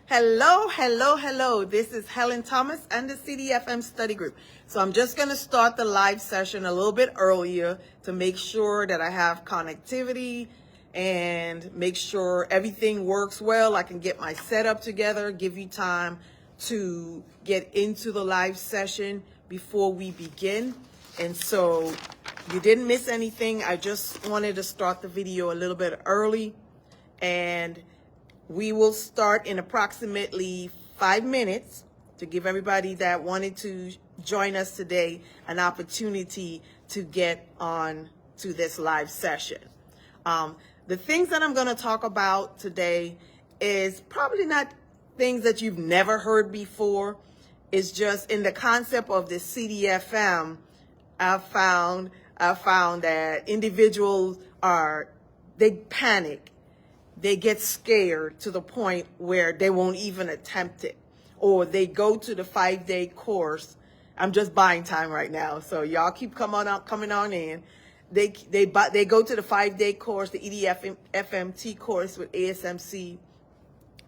Hello, hello, hello. This is Helen Thomas and the CDFM study group. So I'm just going to start the live session a little bit earlier to make sure that I have connectivity and make sure everything works well. I can get my setup together, give you time to get into the live session before we begin. And so you didn't miss anything. I just wanted to start the video a little bit early, and we will start in approximately 5 minutes to give everybody that wanted to join us today an opportunity to get on to this live session. The things that I'm going to talk about today is probably not things that you've never heard before. It's just in the concept of the CDFM. I found that individuals they panic. They get scared to the point where they won't even attempt it, or they go to the 5-day course. I'm just buying time right now, so y'all keep coming on in. They go to the 5-day course, the EDFMT course with ASMC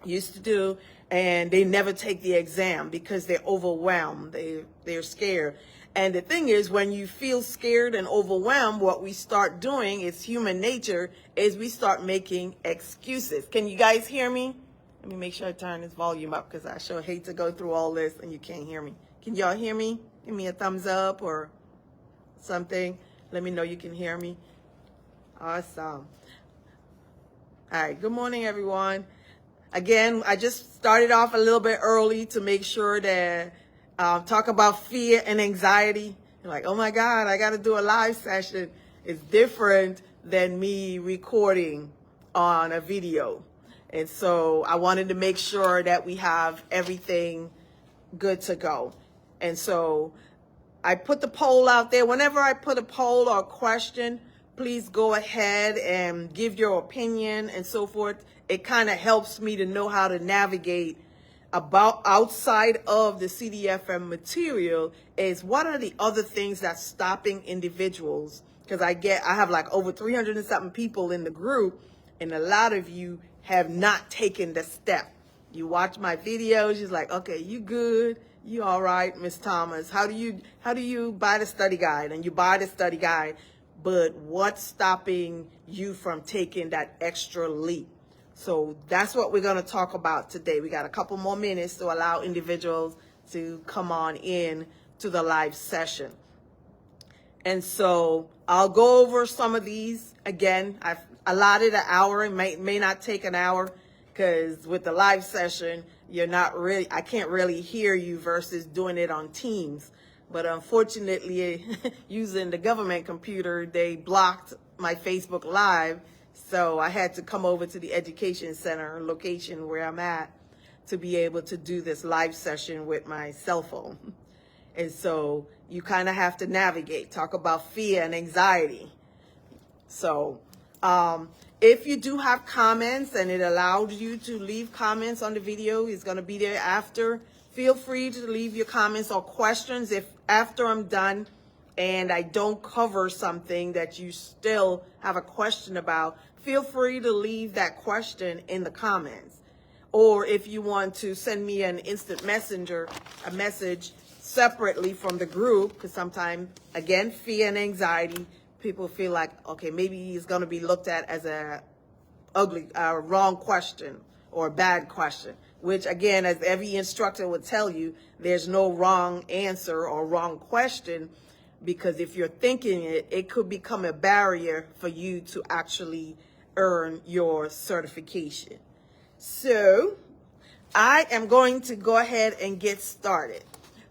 used to do, and they never take the exam because they're overwhelmed. They're scared. And the thing is, when you feel scared and overwhelmed, what we start doing is human nature is we start making excuses. Can you guys hear me? Let me make sure I turn this volume up because I sure hate to go through all this and you can't hear me. Can y'all hear me? Give me a thumbs up or something. Let me know you can hear me. Awesome. All right. Good morning, everyone. Again, I just started off a little bit early to make sure that talk about fear and anxiety. You're like, oh my God, I got to do a live session. It's different than me recording on a video. And so I wanted to make sure that we have everything good to go. And so I put the poll out there. Whenever I put a poll or a question, please go ahead and give your opinion and so forth. It kind of helps me to know how to navigate about outside of the CDFM material is what are the other things that's stopping individuals? Because I have like over 300 and something people in the group, and a lot of you have not taken the step. You watch my videos, you're like, okay, you good, you all right, Miss Thomas. How do you buy the study guide? And you buy the study guide, but what's stopping you from taking that extra leap? So that's what we're going to talk about today. We got a couple more minutes to allow individuals to come on in to the live session. And so I'll go over some of these. Again, I've allotted an hour. It may not take an hour because with the live session, I can't really hear you versus doing it on Teams. But unfortunately, using the government computer, they blocked my Facebook Live. So I had to come over to the education center location where I'm at to be able to do this live session with my cell phone. And so you kind of have to navigate, talk about fear and anxiety. So if you do have comments and it allows you to leave comments on the video, it's going to be there after. Feel free to leave your comments or questions if after I'm done and I don't cover something that you still have a question about. Feel free to leave that question in the comments. Or if you want to send me an instant messenger, a message separately from the group, because sometimes, again, fear and anxiety, people feel like, okay, maybe it's going to be looked at as a wrong question or a bad question, which again, as every instructor would tell you, there's no wrong answer or wrong question, because if you're thinking it could become a barrier for you to actually earn your certification. So I am going to go ahead and get started.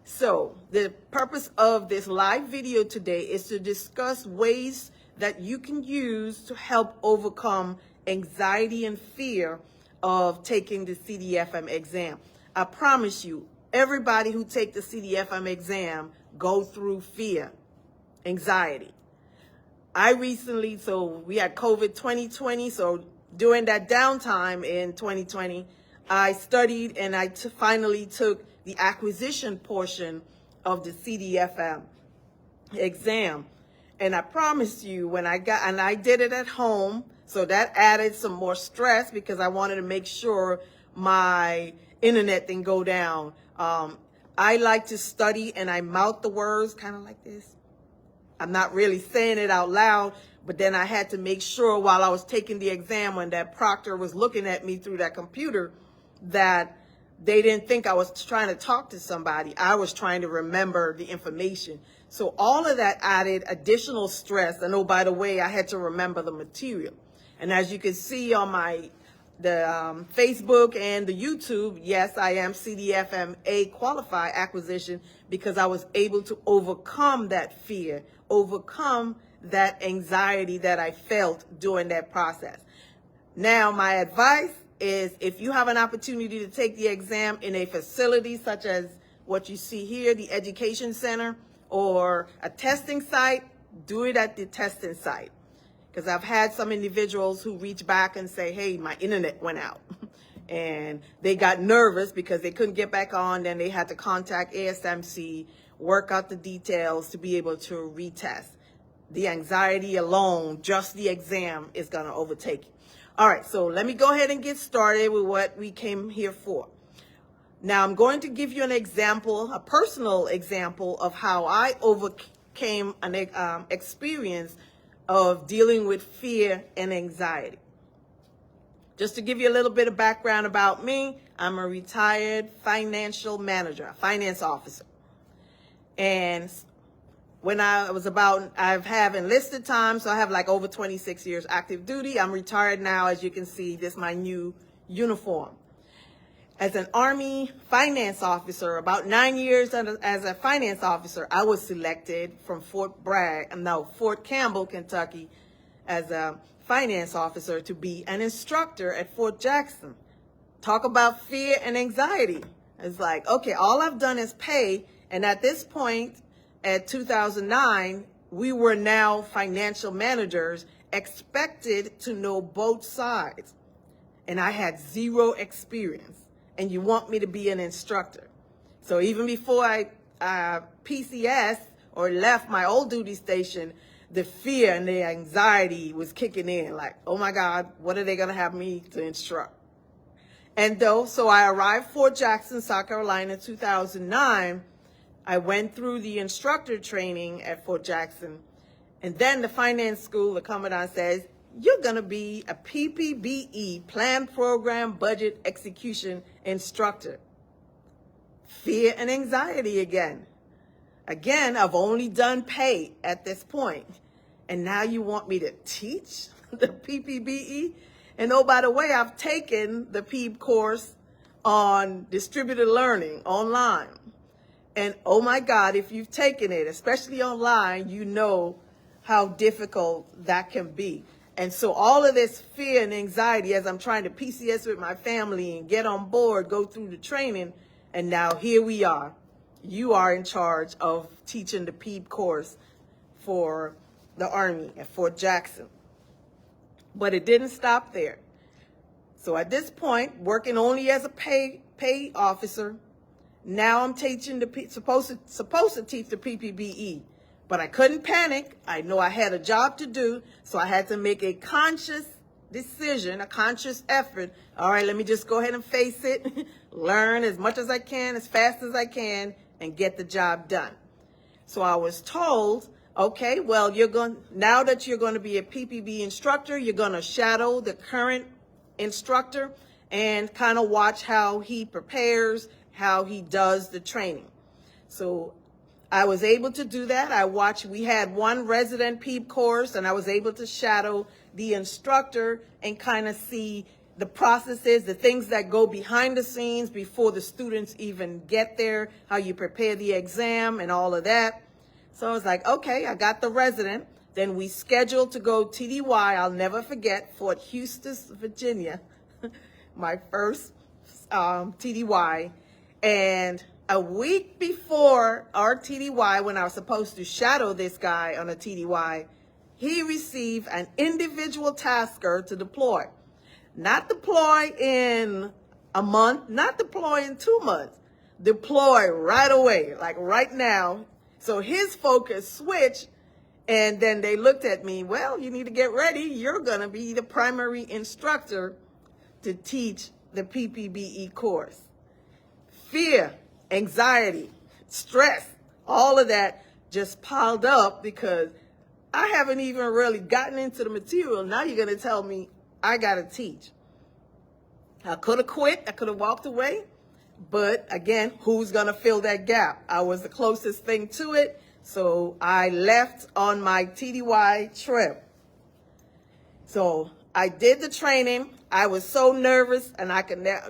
So the purpose of this live video today is to discuss ways that you can use to help overcome anxiety and fear of taking the CDFM exam. I promise you, everybody who take the CDFM exam go through fear, anxiety. We had COVID 2020, so during that downtime in 2020, I studied and I finally took the acquisition portion of the CDFM exam. And I promise you, I did it at home, so that added some more stress because I wanted to make sure my internet thing go down. I like to study and I mouth the words kind of like this. I'm not really saying it out loud, but then I had to make sure while I was taking the exam when that proctor was looking at me through that computer that they didn't think I was trying to talk to somebody. I was trying to remember the information. So all of that added additional stress. And oh, by the way, I had to remember the material. And as you can see on the Facebook and the YouTube, yes, I am CDFM A qualified acquisition because I was able to overcome that fear, overcome that anxiety that I felt during that process. Now, my advice is if you have an opportunity to take the exam in a facility such as what you see here, the education center, or a testing site, do it at the testing site. Because I've had some individuals who reach back and say, hey, my internet went out. And they got nervous because they couldn't get back on. Then they had to contact ASMC, work out the details to be able to retest. The anxiety alone, just the exam, is going to overtake you. All right, so let me go ahead and get started with what we came here for. Now, I'm going to give you an example, a personal example of how I overcame an experience of dealing with fear and anxiety. Just to give you a little bit of background about me, I'm a retired financial manager, a finance officer. And when I have enlisted time, so I have like over 26 years active duty. I'm retired now, as you can see, this is my new uniform. As an Army finance officer, about 9 years as a finance officer, I was selected from Fort Campbell, Kentucky, as a finance officer to be an instructor at Fort Jackson. Talk about fear and anxiety. It's like, okay, all I've done is pay. And at this point, at 2009, we were now financial managers expected to know both sides. And I had zero experience. And you want me to be an instructor. So even before I PCS or left my old duty station, the fear and the anxiety was kicking in. Like, oh my God, what are they going to have me to instruct? And so I arrived Fort Jackson, South Carolina in 2009. I went through the instructor training at Fort Jackson. And then the finance school, the commandant says, you're going to be a PPBE, Plan Program Budget Execution Instructor. Fear and anxiety again. Again, I've only done pay at this point. And now you want me to teach the PPBE? And oh, by the way, I've taken the PEEB course on distributed learning online. And oh my God, if you've taken it, especially online, you know how difficult that can be. And so all of this fear and anxiety as I'm trying to PCS with my family and get on board, go through the training, and now here we are. You are in charge of teaching the PEEB course for the Army at Fort Jackson. But it didn't stop there. So at this point, working only as a pay officer, now I'm teaching supposed to teach the PPBE. But I couldn't panic. I know I had a job to do, so I had to make a conscious decision, a conscious effort. All right, let me just go ahead and face it, learn as much as I can, as fast as I can, and get the job done. So I was told, okay, well, now that you're going to be a PPB instructor, you're going to shadow the current instructor and kind of watch how he prepares, how he does the training. So I was able to do that. We had one resident PEEB course, and I was able to shadow the instructor and kind of see the processes, the things that go behind the scenes before the students even get there, how you prepare the exam and all of that. So I was like, okay, I got the resident. Then we scheduled to go TDY. I'll never forget, Fort Eustis, Virginia, my first TDY. And a week before our TDY, when I was supposed to shadow this guy on a TDY, he received an individual tasker to deploy. Not deploy in a month, not deploy in 2 months. Deploy right away, like right now. So his focus switched, and then they looked at me, well, you need to get ready. You're going to be the primary instructor to teach the PPBE course. Fear, anxiety, stress, all of that just piled up because I haven't even really gotten into the material. Now you're going to tell me I got to teach. I could have quit. I could have walked away. But again, who's going to fill that gap? I was the closest thing to it. So I left on my TDY trip. So I did the training. I was so nervous, and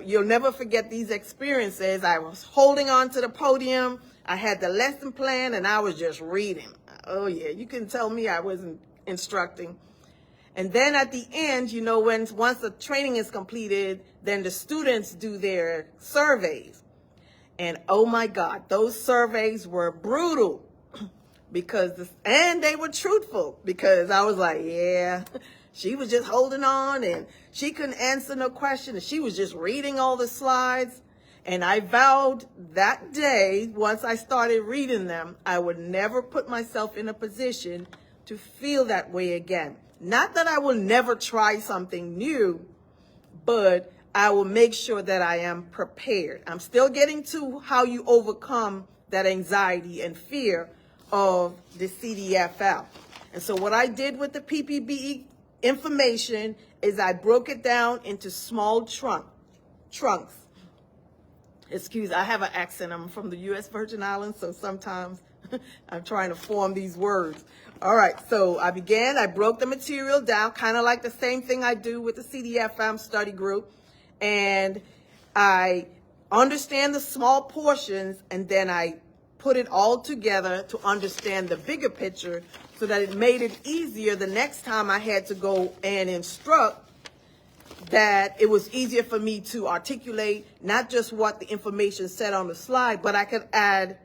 you'll never forget these experiences. I was holding on to the podium. I had the lesson plan, and I was just reading. Oh, yeah, you can tell me I wasn't instructing. And then at the end, you know, once the training is completed, then the students do their surveys. And oh my God, those surveys were brutal and they were truthful because I was like, yeah, she was just holding on and she couldn't answer no question. And she was just reading all the slides. And I vowed that day, once I started reading them, I would never put myself in a position to feel that way again. Not that I will never try something new, but I will make sure that I am prepared. I'm still getting to how you overcome that anxiety and fear of the CDFM. And so what I did with the PPBE information is I broke it down into small trunks. Excuse, I have an accent. I'm from the U.S. Virgin Islands, so sometimes I'm trying to form these words. All right, so I broke the material down, kind of like the same thing I do with the CDFM study group. And I understand the small portions, and then I put it all together to understand the bigger picture so that it made it easier the next time I had to go and instruct, that it was easier for me to articulate not just what the information said on the slide, but I could add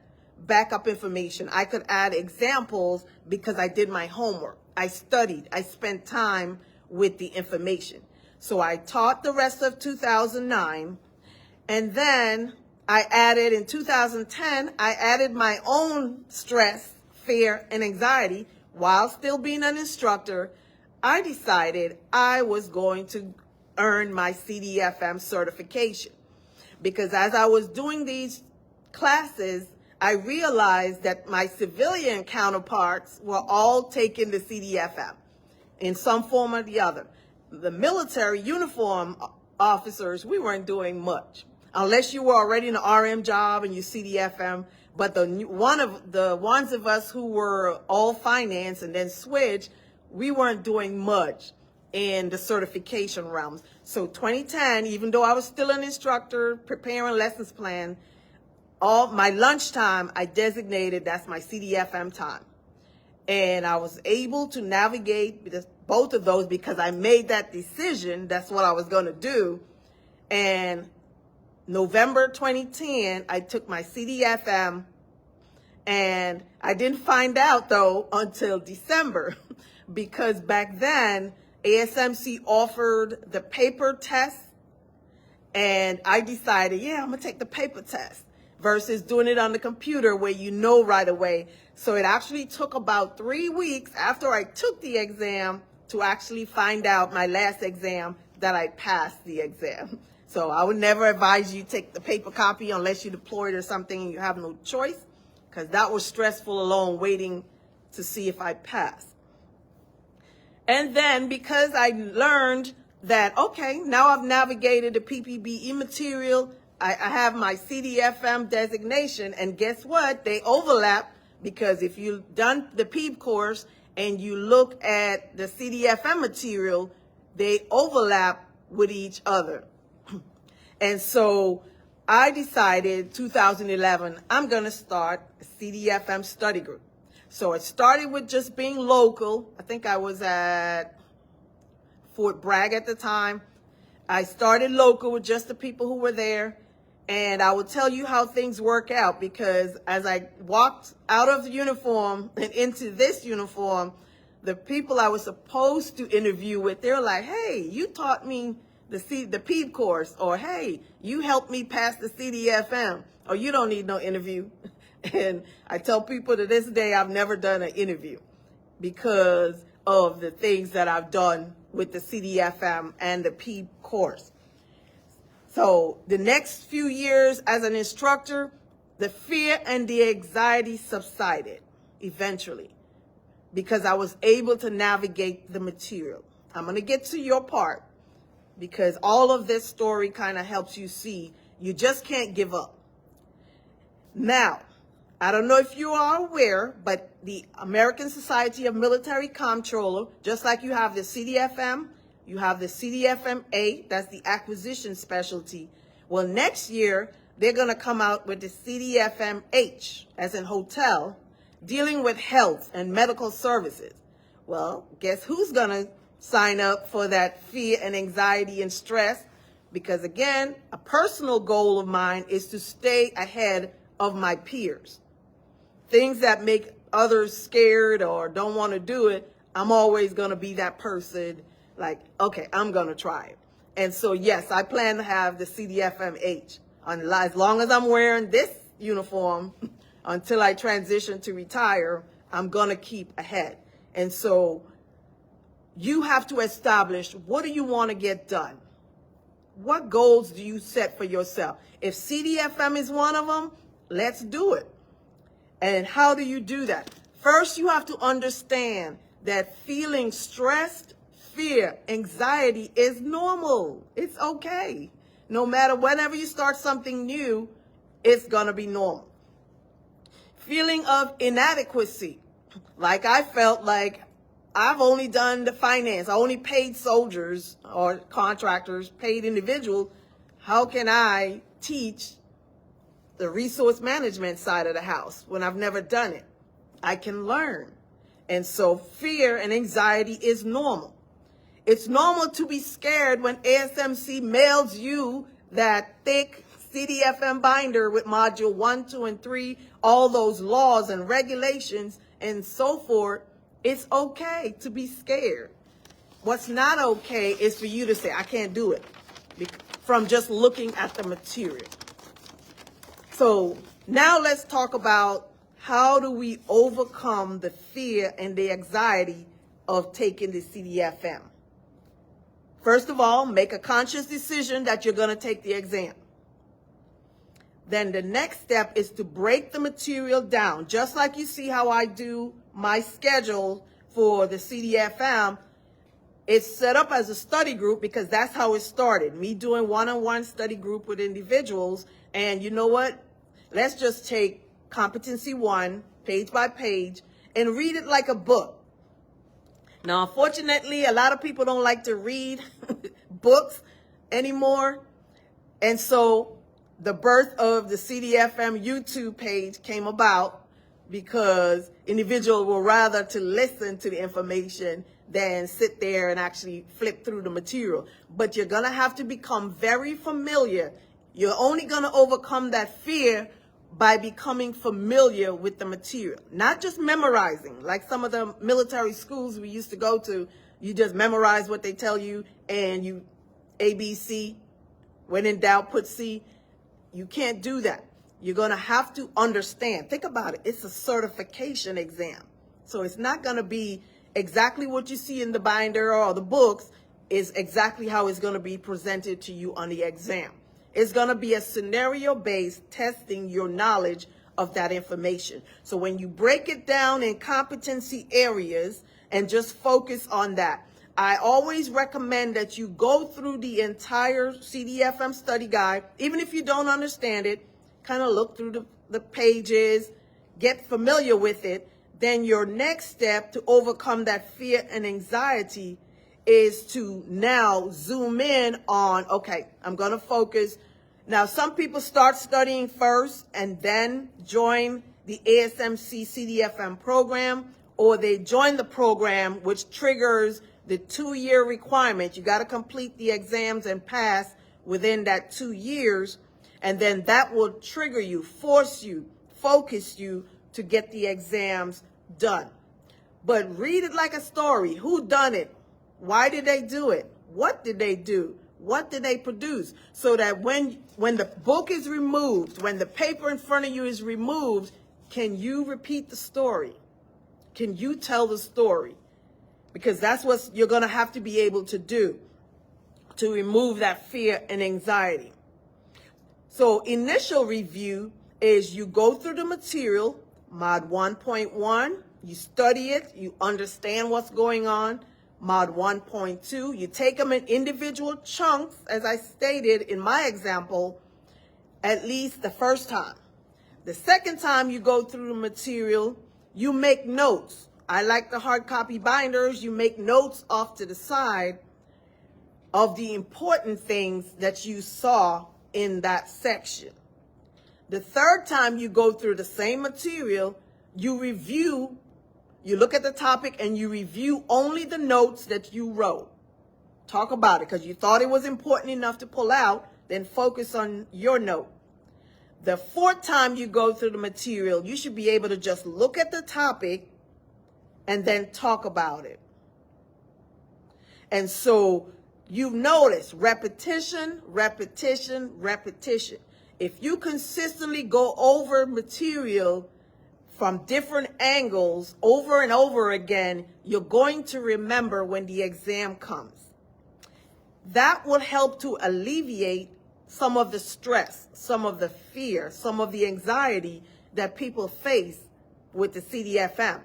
backup information. I could add examples because I did my homework. I studied. I spent time with the information. So I taught the rest of 2009. And then I added in 2010, I added my own stress, fear, and anxiety while still being an instructor. I decided I was going to earn my CDFM certification because as I was doing these classes, I realized that my civilian counterparts were all taking the CDFM in some form or the other. The military uniform officers, we weren't doing much unless you were already in an RM job and you CDFM. But the ones of us who were all finance and then switch, we weren't doing much in the certification realms. So 2010, even though I was still an instructor preparing lessons plan, all my lunchtime I designated that's my CDFM time. And I was able to navigate both of those because I made that decision. That's what I was going to do. And November 2010, I took my CDFM, and I didn't find out though until December because back then ASMC offered the paper test, and I decided, yeah, I'm gonna take the paper test versus doing it on the computer where you know right away. So it actually took about 3 weeks after I took the exam to actually find out my last exam that I passed the exam. So I would never advise you take the paper copy unless you deployed or something and you have no choice, because that was stressful alone waiting to see if I passed. And then because I learned that, okay, now I've navigated the PPBE material, I have my CDFM designation, and guess what? They overlap, because if you've done the PEEP course and you look at the CDFM material, they overlap with each other. And so I decided 2011, I'm going to start a CDFM study group. So it started with just being local. I think I was at Fort Bragg at the time. I started local with just the people who were there. And I will tell you how things work out, because as I walked out of the uniform and into this uniform, the people I was supposed to interview with, they're like, hey, you taught me the PEEP course, or hey, you helped me pass the CDFM, or you don't need no interview. And I tell people to this day, I've never done an interview because of the things that I've done with the CDFM and the PEEP course. So the next few years as an instructor, the fear and the anxiety subsided eventually because I was able to navigate the material. I'm going to get to your part because all of this story kind of helps you see you just can't give up. Now, I don't know if you are aware, but the American Society of Military Comptroller, just like you have the CDFM, you have the CDFM-A, that's the acquisition specialty. Well, next year, they're going to come out with the CDFM-H, as in hotel, dealing with health and medical services. Well, guess who's going to sign up for that fear and anxiety and stress? Because again, a personal goal of mine is to stay ahead of my peers. Things that make others scared or don't want to do it, I'm always going to be that person like, okay, I'm going to try it. And so, yes, I plan to have the CDFM-H. As long as I'm wearing this uniform until I transition to retire, I'm going to keep ahead. And so you have to establish, what do you want to get done? What goals do you set for yourself? If CDFM is one of them, let's do it. And how do you do that? First, you have to understand that feeling stressed, fear, anxiety is normal. It's okay. No matter whenever you start something new, it's going to be normal. Feeling of inadequacy. Like I felt like I've only done the finance. I only paid soldiers or contractors, paid individuals. How can I teach the resource management side of the house when I've never done it? I can learn. And so fear and anxiety is normal. It's normal to be scared when ASMC mails you that thick CDFM binder with module 1, 2, and 3, all those laws and regulations and so forth. It's okay to be scared. What's not okay is for you to say, I can't do it, from just looking at the material. So now let's talk about how do we overcome the fear and the anxiety of taking the CDFM. First of all, make a conscious decision that you're going to take the exam. Then the next step is to break the material down. Just like you see how I do my schedule for the CDFM, it's set up as a study group because that's how it started. Me doing one-on-one study group with individuals. And you know what? Let's just take competency 1, page by page, and read it like a book. Now, unfortunately, a lot of people don't like to read books anymore. And so the birth of the CDFM YouTube page came about because individuals will rather to listen to the information than sit there and actually flip through the material. But you're going to have to become very familiar. You're only going to overcome that fear by becoming familiar with the material, not just memorizing. Like some of the military schools we used to go to, you just memorize what they tell you and you ABC, when in doubt, put C. You can't do that. You're going to have to understand. Think about it. It's a certification exam. So it's not going to be exactly what you see in the binder or the books is exactly how it's going to be presented to you on the exam. It's going to be a scenario-based testing your knowledge of that information. So when you break it down in competency areas and just focus on that, I always recommend that you go through the entire CDFM study guide. Even if you don't understand it, kind of look through the pages, get familiar with it. Then your next step to overcome that fear and anxiety is to now zoom in on, okay, I'm going to focus. Now, some people start studying first and then join the ASMC CDFM program, or they join the program, which triggers the 2-year requirement. You got to complete the exams and pass within that 2 years. And then that will trigger you, force you, focus you to get the exams done. But read it like a story. Who done it? Why did they do it? What did they do? What did they produce? So that when the book is removed, when the paper in front of you is removed, can you repeat the story? Can you tell the story? Because that's what you're going to have to be able to do to remove that fear and anxiety. So initial review is you go through the material, Mod 1.1, you study it, you understand what's going on. Mod 1.2, you take them in individual chunks, as I stated in my example, at least the first time. The second time you go through the material, you make notes. I like the hard copy binders. You make notes off to the side of the important things that you saw in that section. The third time you go through the same material, you review, you look at the topic and you review only the notes that you wrote. Talk about it because you thought it was important enough to pull out, then focus on your note. The fourth time you go through the material, you should be able to just look at the topic and then talk about it. And so you've noticed repetition, repetition, repetition. If you consistently go over material from different angles over and over again, you're going to remember when the exam comes. That will help to alleviate some of the stress, some of the fear, some of the anxiety that people face with the CDFM.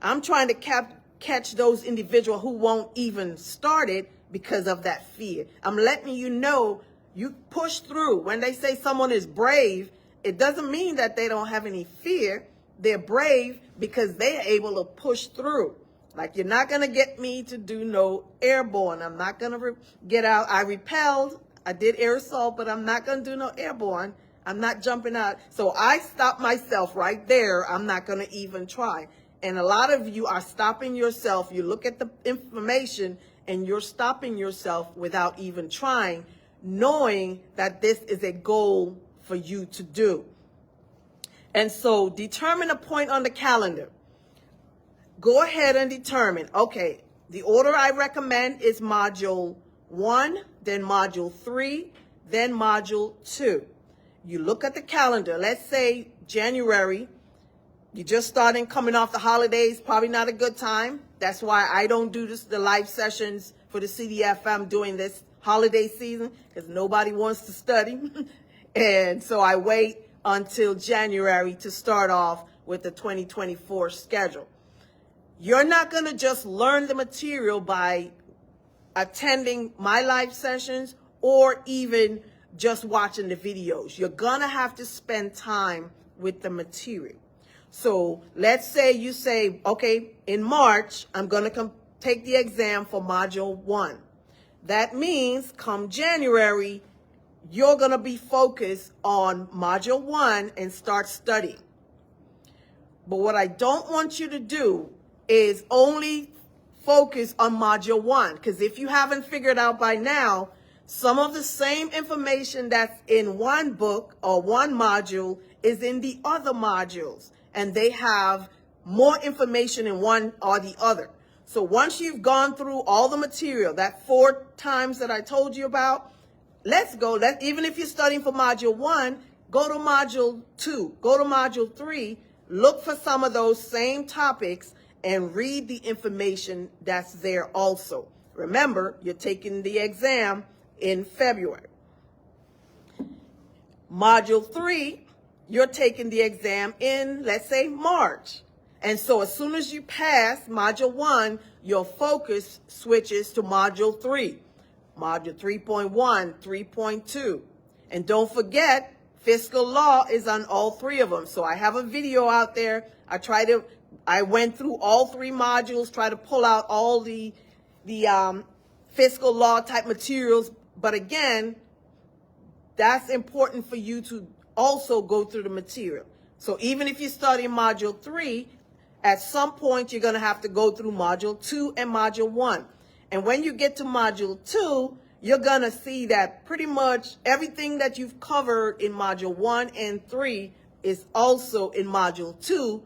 I'm trying to catch those individuals who won't even start it because of that fear. I'm letting you know you push through. When they say someone is brave, it doesn't mean that they don't have any fear. They're brave because they're able to push through. Like, you're not going to get me to do no airborne. I'm not going to get out. I repelled. I did air assault, but I'm not going to do no airborne. I'm not jumping out. So I stopped myself right there. I'm not going to even try. And a lot of you are stopping yourself. You look at the information and you're stopping yourself without even trying, knowing that this is a goal for you to do. And so determine a point on the calendar. Go ahead and determine, okay, the order I recommend is Module 1, then Module 3, then Module 2. You look at the calendar. Let's say January, you're just starting, coming off the holidays, probably not a good time. That's why I don't do the live sessions for the CDFM during this holiday season, because nobody wants to study. And so I wait until January to start off with the 2024 schedule. You're not going to just learn the material by attending my live sessions or even just watching the videos. You're going to have to spend time with the material. So let's say you say, okay, in March, I'm going to take the exam for Module 1. That means come January, you're going to be focused on Module 1 and start studying. But what I don't want you to do is only focus on Module 1, because if you haven't figured out by now, some of the same information that's in one book or one module is in the other modules, and they have more information in one or the other. So once you've gone through all the material, that 4 times that I told you about, let's go. Even if you're studying for Module 1, go to Module 2, go to Module 3, look for some of those same topics and read the information that's there also. Remember, you're taking the exam in February. Module 3, you're taking the exam in, let's say, March. And so as soon as you pass Module 1, your focus switches to Module 3. Module 3.1, 3.2. And don't forget, fiscal law is on all 3 of them. So I have a video out there. I went through all 3 modules, try to pull out all the fiscal law type materials. But again, that's important for you to also go through the material. So even if you're studying Module 3, at some point you're going to have to go through Module 2 and Module 1. And when you get to Module 2, you're going to see that pretty much everything that you've covered in Module 1 and 3 is also in Module 2.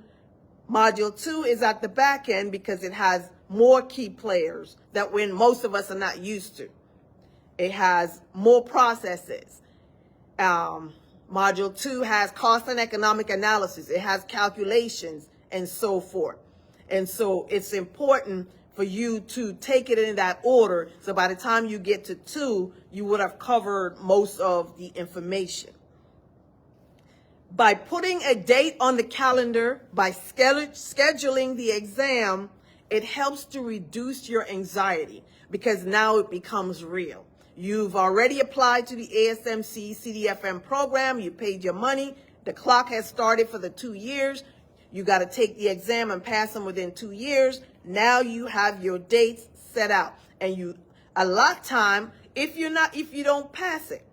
Module 2 is at the back end because it has more key players that most of us are not used to. It has more processes. Module 2 has cost and economic analysis. It has calculations and so forth. And so it's important for you to take it in that order. So by the time you get to 2, you would have covered most of the information. By putting a date on the calendar, by scheduling the exam, it helps to reduce your anxiety because now it becomes real. You've already applied to the ASMC CDFM program. You paid your money. The clock has started for the 2 years. You got to take the exam and pass them within 2 years. Now you have your dates set out, and you allot time if you don't pass it.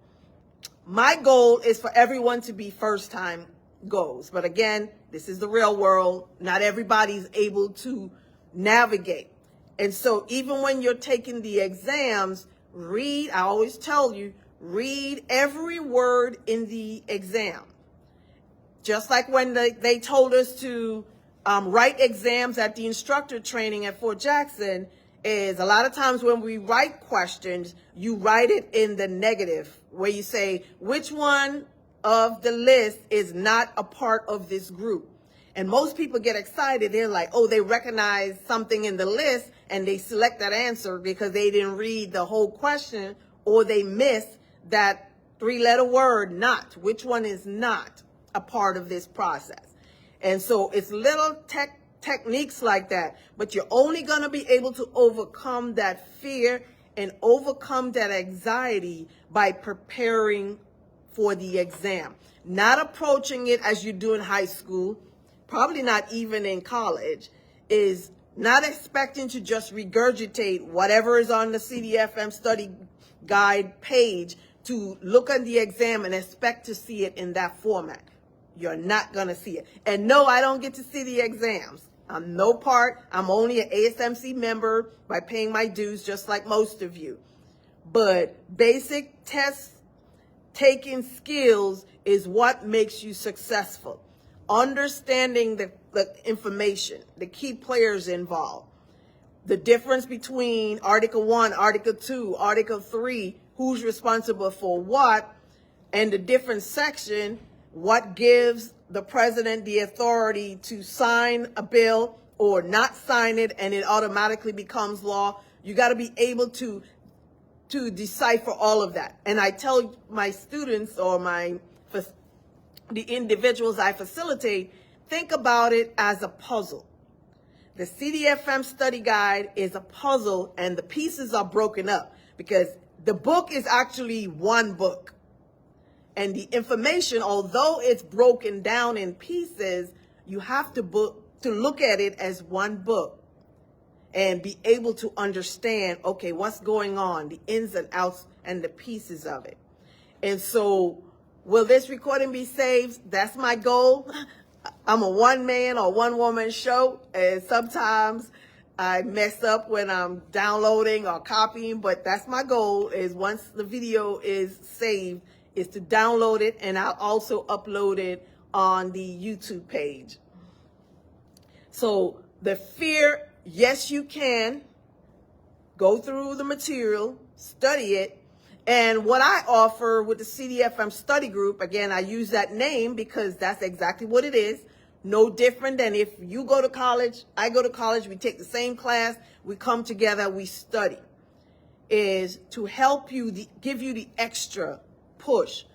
My goal is for everyone to be first time goals. But again, this is the real world. Not everybody's able to navigate. And so even when you're taking the exams, I always tell you, read every word in the exam. Just like when they told us to write exams at the instructor training at Fort Jackson, is a lot of times when we write questions, you write it in the negative, where you say, which one of the list is not a part of this group? And most people get excited. They're like, oh, they recognize something in the list and they select that answer because they didn't read the whole question, or they missed that 3-letter word, not. Which one is not a part of this process? And so it's little techniques like that, but you're only going to be able to overcome that fear and overcome that anxiety by preparing for the exam. Not approaching it as you do in high school, probably not even in college, is not expecting to just regurgitate whatever is on the CDFM study guide page to look at the exam and expect to see it in that format. You're not going to see it. And no, I don't get to see the exams. I'm no part. I'm only an ASMC member by paying my dues, just like most of you. But basic test taking skills is what makes you successful. Understanding the information, the key players involved, the difference between Article 1, Article 2, Article 3, who's responsible for what, and the different section, what gives the president the authority to sign a bill or not sign it and it automatically becomes law. You got to be able to decipher all of that. And I tell my students or the individuals I facilitate, think about it as a puzzle. The CDFM study guide is a puzzle and the pieces are broken up because the book is actually one book. And the information, although it's broken down in pieces, you have to look at it as one book and be able to understand, okay, what's going on, the ins and outs and the pieces of it. And so, will this recording be saved? That's my goal. I'm a one-man or one-woman show, and sometimes I mess up when I'm downloading or copying, but that's my goal, is once the video is saved, is to download it, and I'll also upload it on the YouTube page. So the fear, yes, you can go through the material, study it. And what I offer with the CDFM study group, again, I use that name because that's exactly what it is. No different than if you go to college, I go to college, we take the same class, we come together, we study. Is to help you, give you the extra push.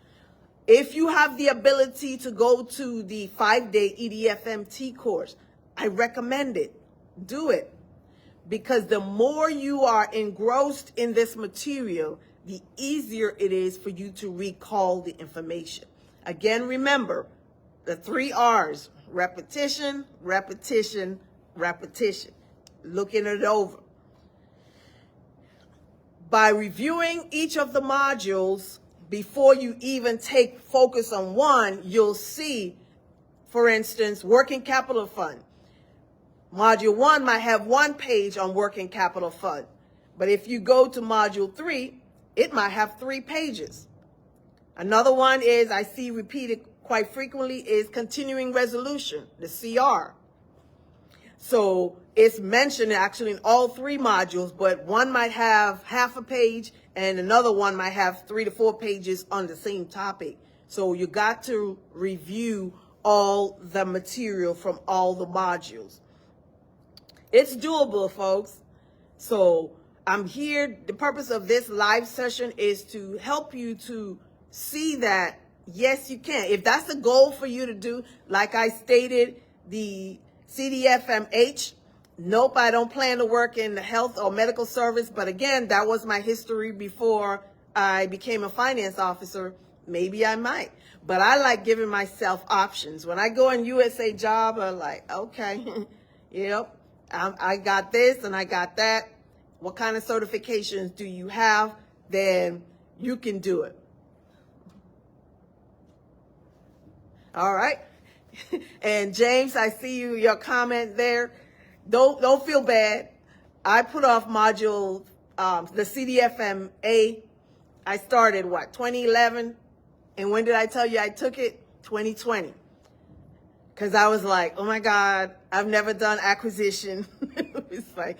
If you have the ability to go to the 5-day EDFMT course, I recommend it. Do it. Because the more you are engrossed in this material, the easier it is for you to recall the information. Again, remember the 3 R's: repetition, repetition, repetition. Looking it over. By reviewing each of the modules, before you even take focus on one, you'll see, for instance, working capital fund. Module 1 might have 1 page on working capital fund. But if you go to module 3, it might have 3 pages. Another one is, I see repeated quite frequently, is continuing resolution, the CR. So it's mentioned actually in all 3 modules, but one might have half a page and another one might have 3 to 4 pages on the same topic. So you got to review all the material from all the modules. It's doable, folks. So I'm here. The purpose of this live session is to help you to see that Yes, you can. If that's the goal for you to do, like I stated, the CDFMH, nope, I don't plan to work in the health or medical service. But again, that was my history before I became a finance officer. Maybe I might. But I like giving myself options. When I go in USA Job, I'm like, okay, yep, I got this and I got that. What kind of certifications do you have? Then you can do it. All right. And James, I see your comment there. Don't feel bad. I put off module, the CDFMA. I started 2011. And when did I tell you I took it? 2020. Because I was like, oh my God, I've never done acquisition. It's like,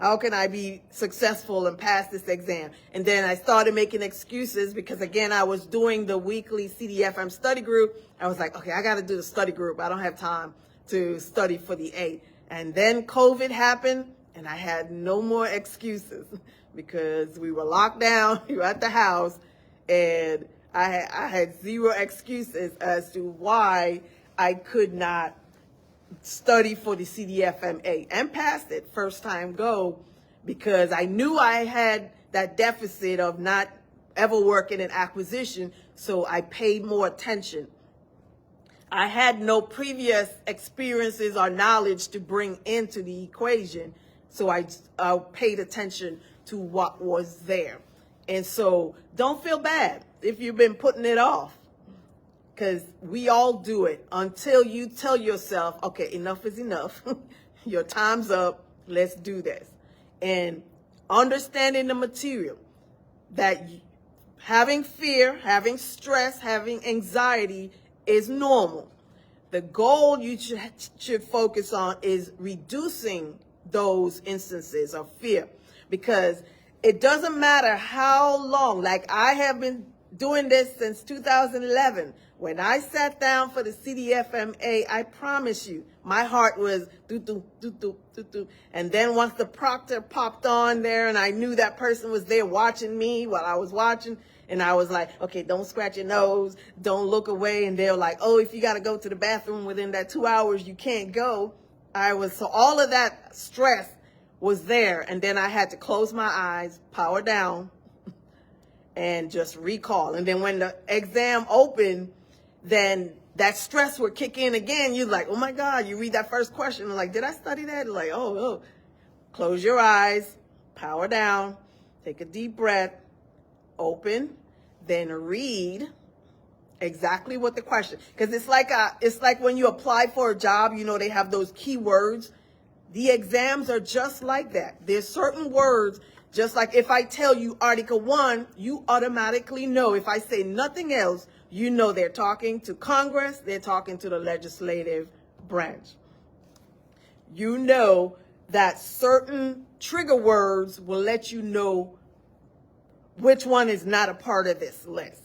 how can I be successful and pass this exam? And then I started making excuses because, again, I was doing the weekly CDFM study group. I was like, okay, I got to do the study group. I don't have time to study for the 8. And then COVID happened, and I had no more excuses because we were locked down. We were at the house, and I had zero excuses as to why I could not study for the CDFMA and passed it first time go, because I knew I had that deficit of not ever working in acquisition, so I paid more attention. I had no previous experiences or knowledge to bring into the equation, so I paid attention to what was there. And so don't feel bad if you've been putting it off, because we all do it until you tell yourself, okay, enough is enough. Your time's up. Let's do this. And understanding the material, that having fear, having stress, having anxiety is normal. The goal you should focus on is reducing those instances of fear, because it doesn't matter how long. Like, I have been doing this since 2011. When I sat down for the CDFMA, I promise you, my heart was do-do, do-do, do-do. And then once the proctor popped on there and I knew that person was there watching me while I was watching, and I was like, okay, don't scratch your nose, don't look away. And they're like, oh, if you got to go to the bathroom within that 2 hours, you can't go. So all of that stress was there. And then I had to close my eyes, power down, and just recall. And then when the exam opened, then that stress would kick in again. You're like, oh my God, you read that first question. I'm like, did I study that? Like, oh. Close your eyes, power down, take a deep breath, open, then read exactly what the question. Because it's like when you apply for a job, you know, they have those keywords. The exams are just like that. There's certain words. Just like if I tell you Article 1, you automatically know. If I say nothing else, you know they're talking to Congress, they're talking to the legislative branch. You know that certain trigger words will let you know which one is not a part of this list.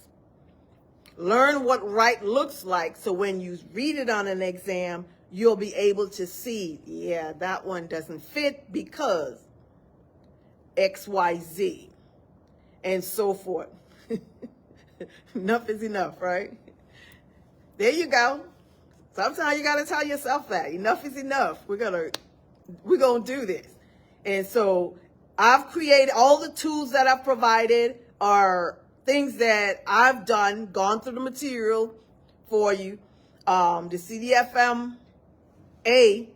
Learn what right looks like, so when you read it on an exam, you'll be able to see, yeah, that one doesn't fit because XYZ, and so forth. Enough is enough, right? There you go. Sometimes you got to tell yourself that enough is enough. We're gonna do this. And so I've created all the tools that I've provided are things that I've done, gone through the material for you. The CDFM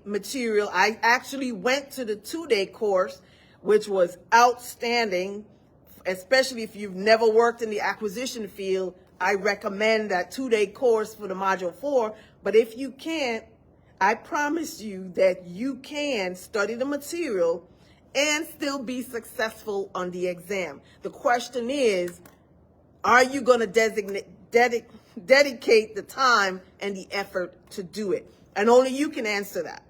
material, I actually went to the 2-day course, which was outstanding, especially if you've never worked in the acquisition field. I recommend that 2-day course for the Module 4. But if you can't, I promise you that you can study the material and still be successful on the exam. The question is, are you going to dedicate the time and the effort to do it? And only you can answer that.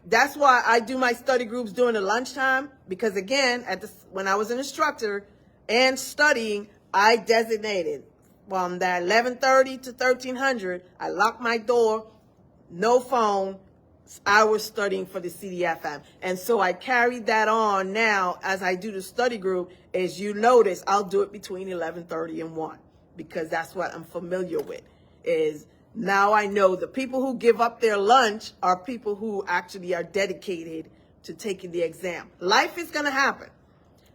That's why I do my study groups during the lunchtime, because again, when I was an instructor and studying, I designated from that 11:30 to 1300. I locked my door, no phone. I was studying for the CDFM. And so I carried that on now as I do the study group. As you notice, I'll do it between 11:30 and 1. because that's what I'm familiar with. Is now I know the people who give up their lunch are people who actually are dedicated to taking the exam. Life is going to happen.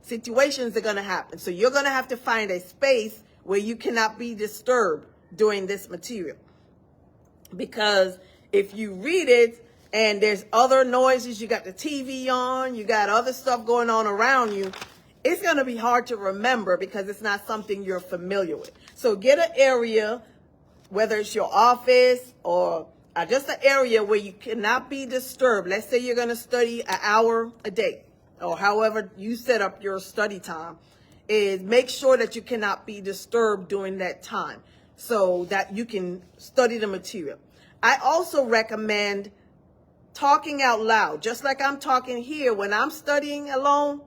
Situations are going to happen. So you're going to have to find a space where you cannot be disturbed during this material. Because if you read it and there's other noises, you got the TV on, you got other stuff going on around you, it's going to be hard to remember because it's not something you're familiar with. So get an area, whether it's your office or just an area where you cannot be disturbed. Let's say you're going to study an hour a day, or however you set up your study time, is make sure that you cannot be disturbed during that time so that you can study the material. I also recommend talking out loud. Just like I'm talking here, when I'm studying alone,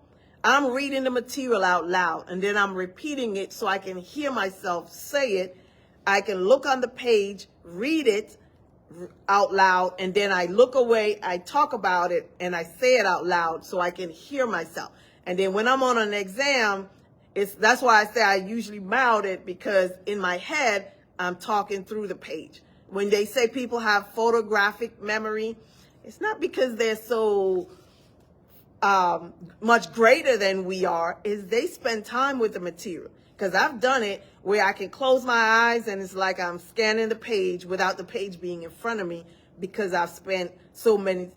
I'm reading the material out loud and then I'm repeating it so I can hear myself say it. I can look on the page, read it out loud, and then I look away, I talk about it, and I say it out loud so I can hear myself. And then when I'm on an exam, that's why I say I usually mouth it, because in my head, I'm talking through the page. When they say people have photographic memory, it's not because they're so much greater than we are, is they spend time with the material. Because I've done it where I can close my eyes and it's like I'm scanning the page without the page being in front of me, because I've spent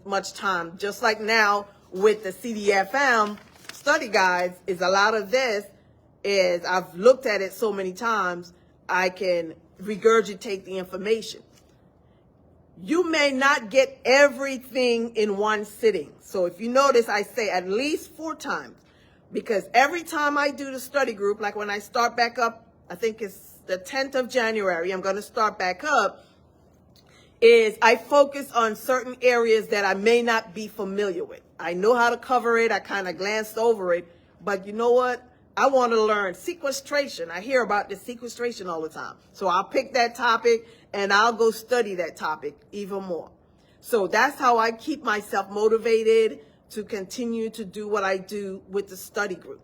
much time. Just like now with the CDFM study guides, is a lot of this is I've looked at it so many times, I can regurgitate the information. You may not get everything in one sitting. So if you notice, I say at least 4 times. Because every time I do the study group, like when I start back up, I think it's the 10th of January, I'm going to start back up, is I focus on certain areas that I may not be familiar with. I know how to cover it. I kind of glanced over it. But you know what? I want to learn sequestration. I hear about the sequestration all the time. So I'll pick that topic and I'll go study that topic even more. So that's how I keep myself motivated to continue to do what I do with the study group.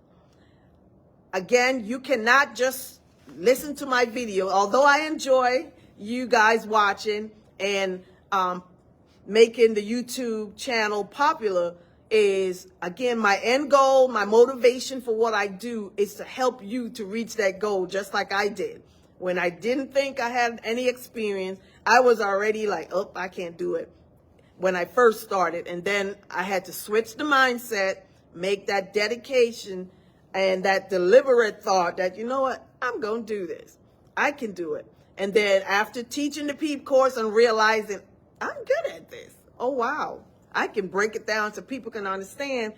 Again, you cannot just listen to my video, although I enjoy you guys watching and making the YouTube channel popular. Is, again, my end goal, my motivation for what I do is to help you to reach that goal, just like I did. When I didn't think I had any experience, I was already like, oh, I can't do it, when I first started. And then I had to switch the mindset, make that dedication and that deliberate thought that, you know what, I'm going to do this. I can do it. And then after teaching the PEEP course and realizing I'm good at this. Oh, wow. I can break it down so people can understand.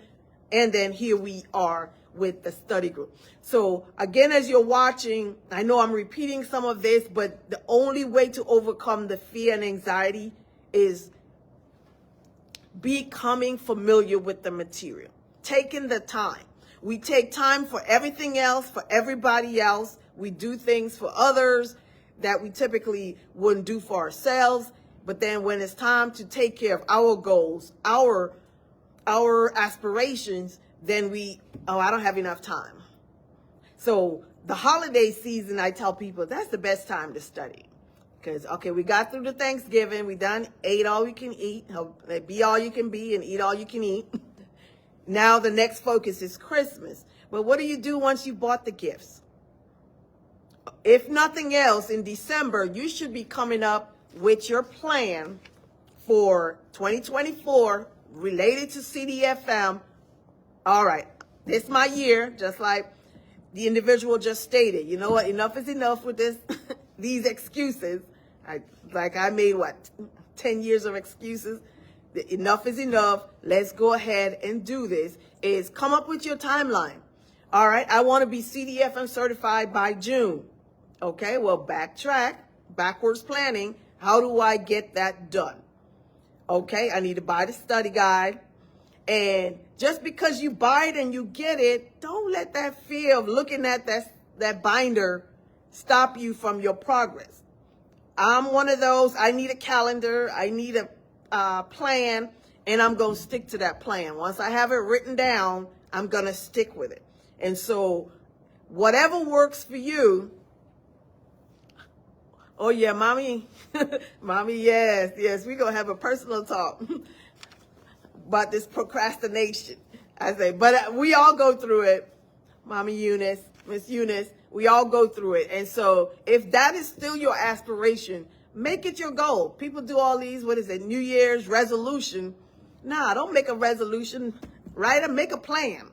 And then here we are with the study group. So again, as you're watching, I know I'm repeating some of this, but the only way to overcome the fear and anxiety is becoming familiar with the material, taking the time. We take time for everything else, for everybody else. We do things for others that we typically wouldn't do for ourselves. But then when it's time to take care of our goals, our aspirations, then I don't have enough time. So the holiday season, I tell people that's the best time to study. Because, okay, we got through the Thanksgiving. We done ate all you can eat, be all you can be, and eat all you can eat. Now the next focus is Christmas. But what do you do once you bought the gifts? If nothing else, in December, you should be coming up with your plan for 2024 related to CDFM. All right, this is my year, just like the individual just stated. You know what? Enough is enough with this, these excuses. I made, 10 years of excuses. Enough is enough. Let's go ahead and do this. Is come up with your timeline. All right, I want to be CDFM certified by June. Okay, well, backwards planning. How do I get that done? Okay, I need to buy the study guide. And just because you buy it and you get it, don't let that fear of looking at that binder stop you from your progress. I'm one of those. I need a calendar. I need a plan, and I'm going to stick to that plan. Once I have it written down, I'm going to stick with it. And so whatever works for you, Oh yeah, mommy, mommy, yes, we're gonna have a personal talk about this procrastination. I say, but we all go through it, Mommy Eunice, Miss Eunice, we all go through it. And so if that is still your aspiration, make it your goal. People do all these, what is it, New Year's resolution. Nah, don't make a resolution, right? Make a plan.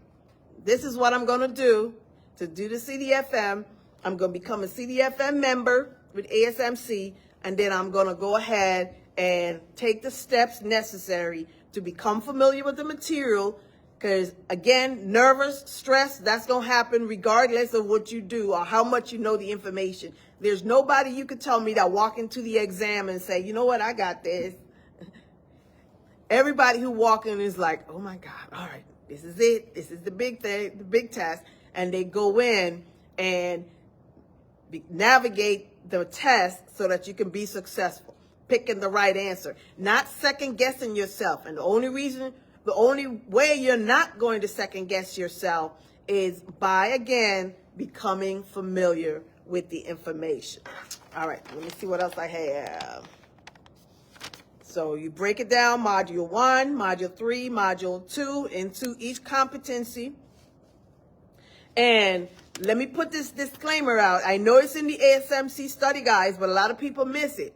This is what I'm gonna do to do the CDFM. I'm gonna become a CDFM member with ASMC, and then I'm gonna go ahead and take the steps necessary to become familiar with the material. Because again, nervous, stress, that's gonna happen regardless of what you do or how much you know the information. There's nobody you could tell me that walk into the exam and say, you know what, I got this. Everybody who walk in is like, oh my God, all right, this is it. This is the big thing, the big test. And they go in and navigate the test so that you can be successful, picking the right answer, not second guessing yourself. And the only way you're not going to second guess yourself is by, again, becoming familiar with the information. All right, let me see what else I have. So you break it down, module 1, module 3, module 2, into each competency. And let me put this disclaimer out. I know it's in the ASMC study guides, but a lot of people miss it.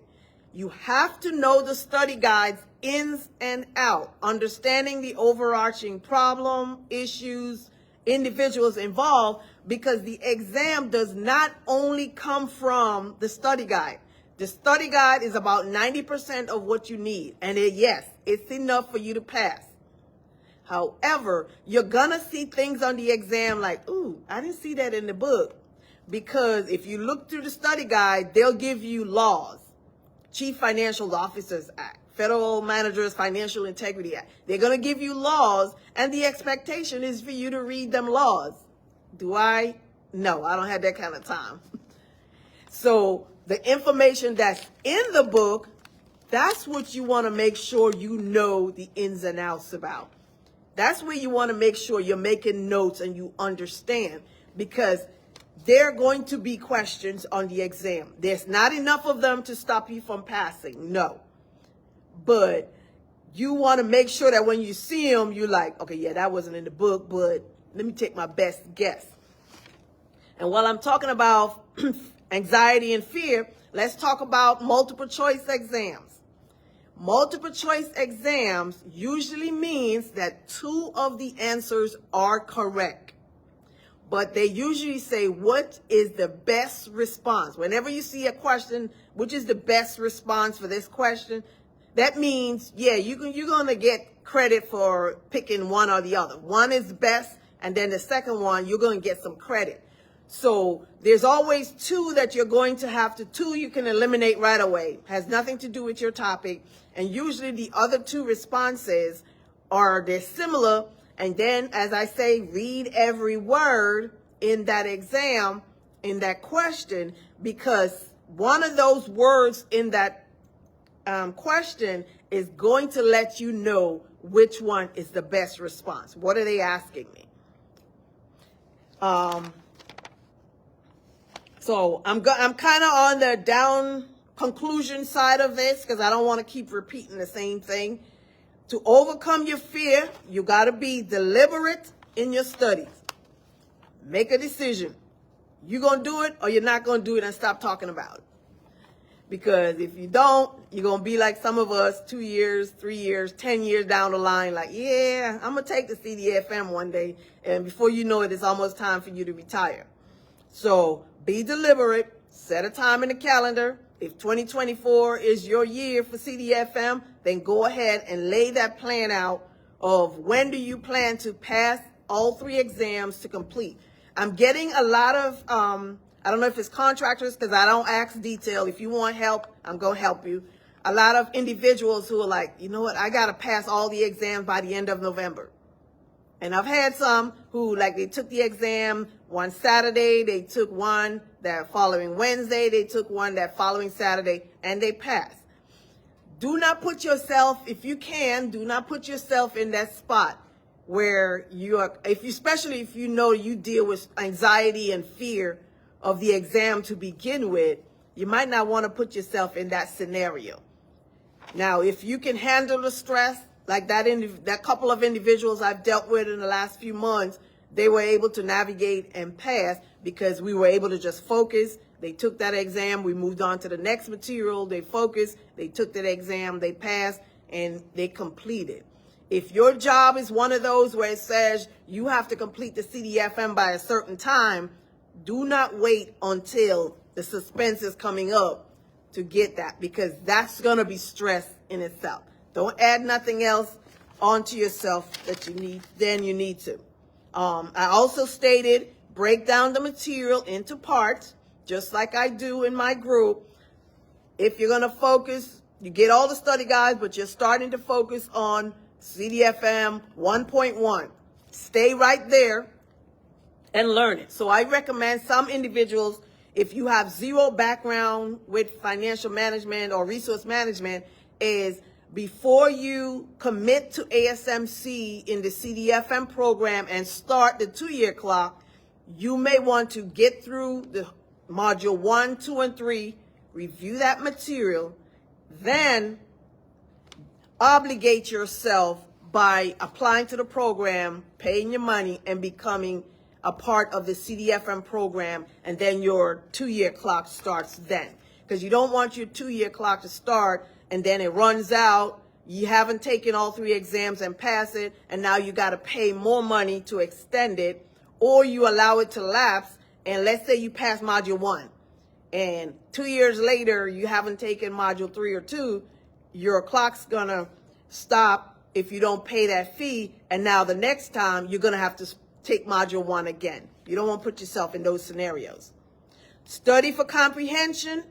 You have to know the study guides ins and out, understanding the overarching problem, issues, individuals involved, because the exam does not only come from the study guide. The study guide is about 90% of what you need. And yes, it's enough for you to pass. However, you're going to see things on the exam like, ooh, I didn't see that in the book. Because if you look through the study guide, they'll give you laws. Chief Financial Officers Act, Federal Managers Financial Integrity Act. They're going to give you laws, and the expectation is for you to read them laws. Do I? No, I don't have that kind of time. So the information that's in the book, that's what you want to make sure you know the ins and outs about. That's where you want to make sure you're making notes and you understand, because there are going to be questions on the exam. There's not enough of them to stop you from passing, no. But you want to make sure that when you see them, you're like, okay, yeah, that wasn't in the book, but let me take my best guess. And while I'm talking about anxiety and fear, let's talk about multiple choice exams. Multiple choice exams usually means that 2 of the answers are correct. But they usually say, what is the best response? Whenever you see a question, which is the best response for this question, that means, yeah, you're going to get credit for picking one or the other. One is best, and then the second one, you're going to get some credit. So there's always 2 that you're going to have to, 2 you can eliminate right away. Has nothing to do with your topic. And usually the other 2 responses they're similar. And then, as I say, read every word in that exam, in that question, because one of those words in that question is going to let you know which one is the best response. What are they asking me? So I'm kind of on the down conclusion side of this, because I don't want to keep repeating the same thing. To overcome your fear, you got to be deliberate in your studies. Make a decision. You're going to do it or you're not going to do it, and stop talking about it. Because if you don't, you're going to be like some of us 2 years, 3 years, 10 years down the line, like, yeah, I'm going to take the CDFM one day. And before you know it, it's almost time for you to retire. So be deliberate. Set a time in the calendar. If 2024 is your year for CDFM, then go ahead and lay that plan out of when do you plan to pass all 3 exams to complete. I'm getting a lot of, I don't know if it's contractors, because I don't ask detail. If you want help, I'm going to help you. A lot of individuals who are like, you know what, I got to pass all the exams by the end of November. And I've had some who, like, they took the exam one Saturday, they took one that following Wednesday, they took one that following Saturday, and they passed. Do not put yourself, if you can, do not put yourself in that spot where you are, especially if you know you deal with anxiety and fear of the exam to begin with. you might not want to put yourself in that scenario. Now, if you can handle the stress, like that couple of individuals I've dealt with in the last few months, they were able to navigate and pass because we were able to just focus. They took that exam. We moved on to the next material. They focused. They took that exam. They passed, and they completed. If your job is one of those where it says you have to complete the CDFM by a certain time, do not wait until the suspense is coming up to get that, because that's going to be stress in itself. Don't add nothing else onto yourself that you need to. I also stated break down the material into parts, just like I do in my group. If you're going to focus, you get all the study guides, but you're starting to focus on CDFM 1.1. Stay right there and learn it. So I recommend some individuals, if you have zero background with financial management or resource management, is before you commit to ASMC in the CDFM program and start the 2-year clock, you may want to get through the module 1, 2, and 3, review that material, then obligate yourself by applying to the program, paying your money, and becoming a part of the CDFM program, and then your 2-year clock starts then. Because you don't want your 2-year clock to start and then it runs out, you haven't taken all 3 exams and pass it, and now you got to pay more money to extend it, or you allow it to lapse, and let's say you pass module 1, and 2 years later you haven't taken module 3 or 2, your clock's gonna stop if you don't pay that fee, and now the next time you're gonna have to take module 1 again. You don't want to put yourself in those scenarios. Study for comprehension.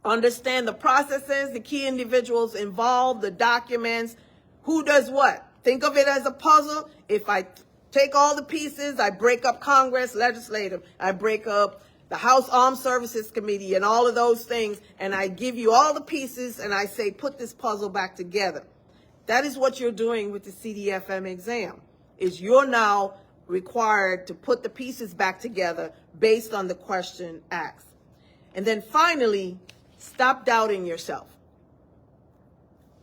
Understand the processes, the key individuals involved, the documents, who does what. Think of it as a puzzle. If I take all the pieces, I break up Congress, legislative, I break up the House Armed Services Committee and all of those things, and I give you all the pieces and I say, put this puzzle back together. That is what you're doing with the CDFM exam, is you're now required to put the pieces back together based on the question asked. And then finally, stop doubting yourself.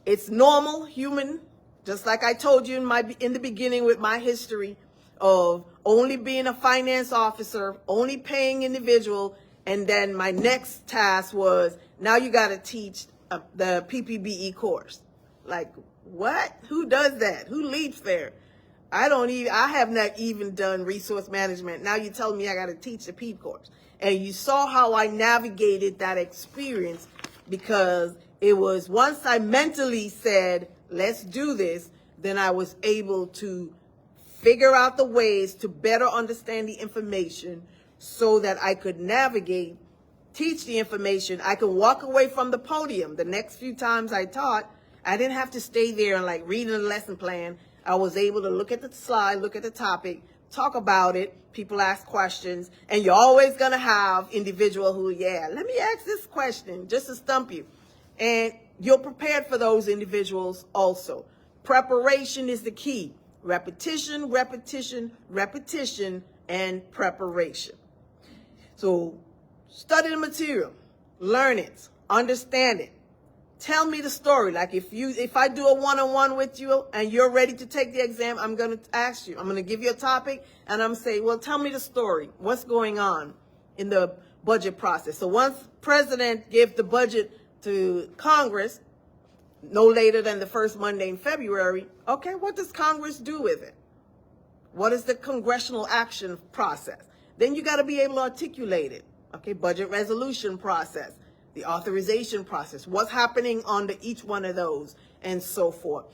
It's normal, human, just like I told you in the beginning with my history of only being a finance officer, only paying individual, and then my next task was, now you got to teach the PPBE course. Like, what? Who does that? Who leads there? I have not even done resource management. Now you tell me I got to teach the PEEP course. And you saw how I navigated that experience, because it was once I mentally said, let's do this, then I was able to figure out the ways to better understand the information so that I could navigate, teach the information. I could walk away from the podium. The next few times I taught, I didn't have to stay there and like reading the lesson plan. I was able to look at the slide, look at the topic, talk about it. People ask questions, and you're always going to have individual who, yeah, let me ask this question just to stump you. And you're prepared for those individuals also. Preparation is the key. Repetition, repetition, repetition, and preparation. So study the material, learn it, understand it. Tell me the story. Like if I do a one-on-one with you and you're ready to take the exam, I'm going to ask you. I'm going to give you a topic and I'm saying, well, tell me the story. What's going on in the budget process? So once President gives the budget to Congress, no later than the first Monday in February, okay, what does Congress do with it? What is the congressional action process? Then you got to be able to articulate it. Okay, budget resolution process. The authorization process, what's happening under each one of those, and so forth.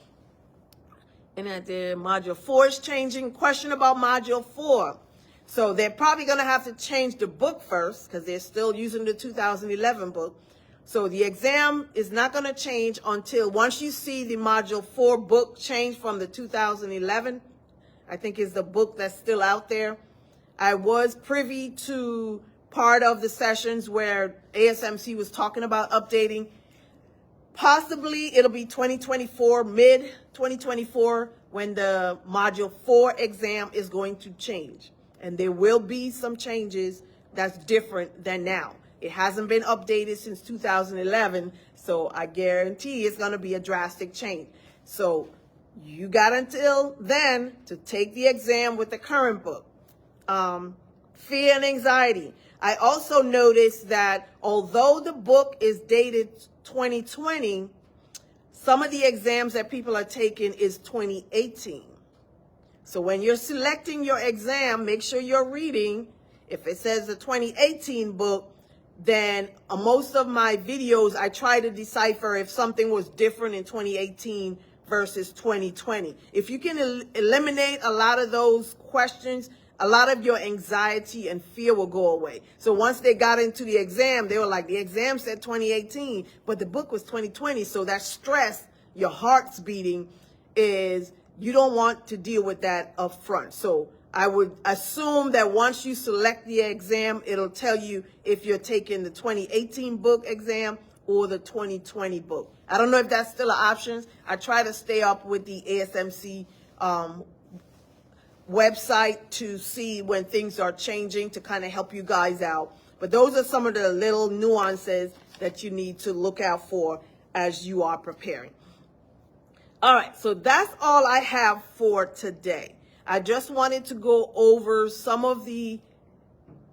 And at the module 4 is changing. Question about module 4. So they're probably going to have to change the book first because they're still using the 2011 book. So the exam is not going to change until once you see the module 4 book change from the 2011, I think is the book that's still out there. I was privy to part of the sessions where ASMC was talking about updating. Possibly it'll be 2024, mid 2024, when the module 4 exam is going to change. And there will be some changes that's different than now. It hasn't been updated since 2011, so I guarantee it's going to be a drastic change. So you got until then to take the exam with the current book. Fear and anxiety. I also noticed that although the book is dated 2020, some of the exams that people are taking is 2018. So when you're selecting your exam, make sure you're reading. If it says the 2018 book, then most of my videos, I try to decipher if something was different in 2018 versus 2020. If you can eliminate a lot of those questions, a lot of your anxiety and fear will go away. So once they got into the exam, they were like, the exam said 2018, but the book was 2020. So that stress, your heart's beating, is you don't want to deal with that up front. So I would assume that once you select the exam, it'll tell you if you're taking the 2018 book exam or the 2020 book. I don't know if that's still an option. I try to stay up with the ASMC website to see when things are changing to kind of help you guys out. But those are some of the little nuances that you need to look out for as you are preparing. All right, so that's all I have for today. I just wanted to go over some of the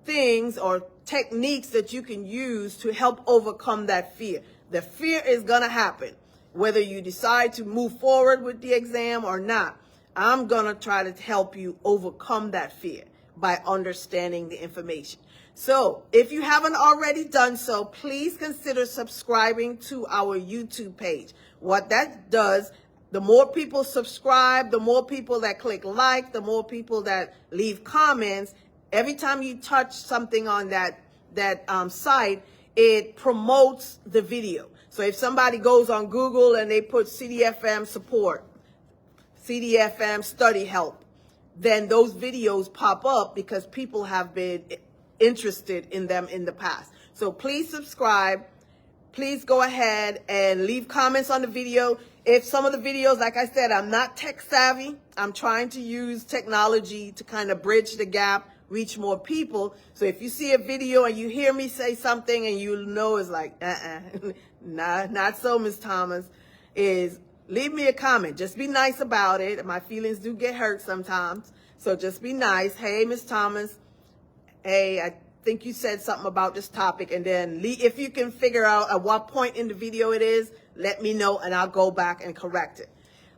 things or techniques that you can use to help overcome that fear. The fear is going to happen, whether you decide to move forward with the exam or not. I'm going to try to help you overcome that fear by understanding the information. So if you haven't already done so, please consider subscribing to our YouTube page. What that does, the more people subscribe, the more people that click like, the more people that leave comments. Every time you touch something on that site, it promotes the video. So if somebody goes on Google and they put CDFM support, CDFM study help, then those videos pop up because people have been interested in them in the past. So please subscribe. Please go ahead and leave comments on the video. If some of the videos, like I said, I'm not tech savvy. I'm trying to use technology to kind of bridge the gap, reach more people. So if you see a video and you hear me say something and you know it's like, not so, Ms. Thomas, is leave me a comment. Just be nice about it. My feelings do get hurt sometimes. So just be nice. Hey, Ms. Thomas. Hey, I think you said something about this topic. And then if you can figure out at what point in the video it is, let me know and I'll go back and correct it.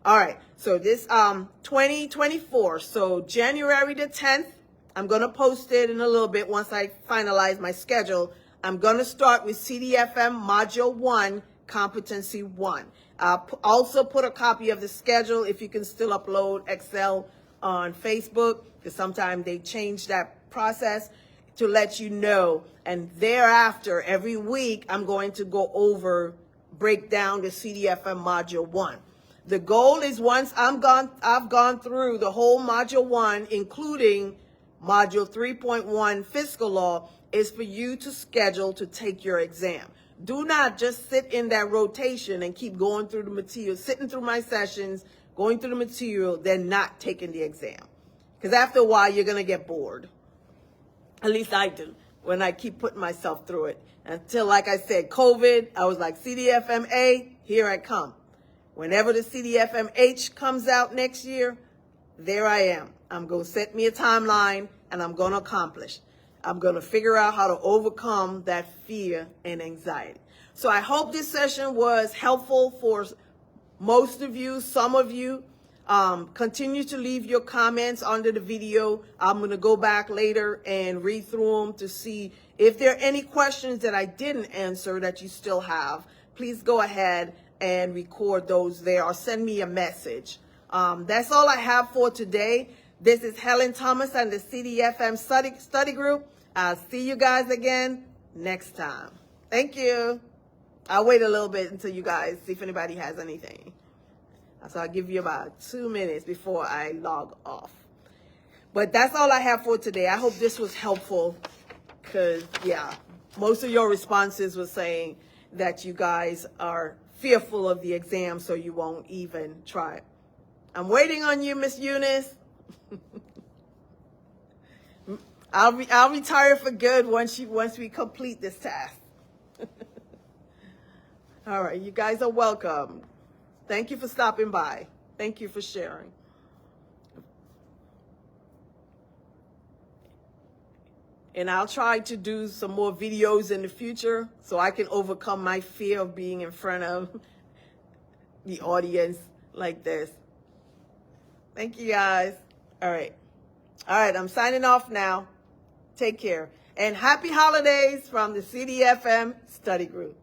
All right. So this 2024. So January the 10th, I'm going to post it in a little bit once I finalize my schedule. I'm going to start with CDFM Module 1, Competency 1. I'll also put a copy of the schedule if you can still upload Excel on Facebook, because sometimes they change that process to let you know. And thereafter, every week, I'm going to go over, break down the CDFM Module 1. The goal is once I've gone through the whole Module 1, including Module 3.1 Fiscal Law, is for you to schedule to take your exam. Do not just sit in that rotation and keep going through the material, sitting through my sessions, going through the material, then not taking the exam. Because after a while, you're going to get bored. At least I do, when I keep putting myself through it. Until, like I said, COVID, I was like, CDFMA, here I come. Whenever the CDFMH comes out next year, there I am. I'm going to set me a timeline, and I'm going to accomplish. I'm going to figure out how to overcome that fear and anxiety. So I hope this session was helpful for most of you, some of you. Continue to leave your comments under the video. I'm going to go back later and read through them to see if there are any questions that I didn't answer that you still have. Please go ahead and record those there or send me a message. That's all I have for today. This is Helen Thomas and the CDFM study group. I'll see you guys again next time. Thank you. I'll wait a little bit until you guys see if anybody has anything. So I'll give you about 2 minutes before I log off. But that's all I have for today. I hope this was helpful because, yeah, most of your responses were saying that you guys are fearful of the exam, so you won't even try it. I'm waiting on you, Miss Eunice. I'll retire for good once we complete this task. All right, you guys are welcome. Thank you for stopping by. Thank you for sharing. And I'll try to do some more videos in the future so I can overcome my fear of being in front of the audience like this. Thank you, guys. All right. All right, I'm signing off now. Take care. And happy holidays from the CDFM study group.